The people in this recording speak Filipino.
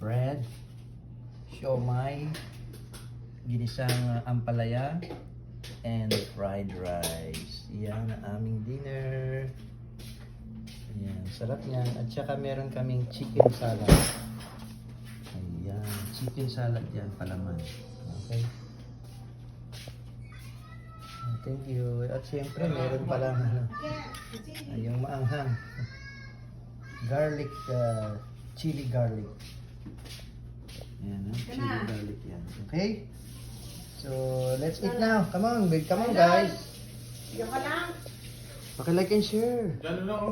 bread, siomai, ginisang ampalaya, and fried rice. Yan ang aming dinner. Ayan, sarap yan. At saka meron kaming chicken salad. Ayan, chicken salad yan, palaman. Okay. Thank you. At siyempre, meron palang yung maanghang. Garlic, chili garlic. Ayan, chili garlic yan. Okay? So, let's eat now. Come on, guys. Paki-like and share.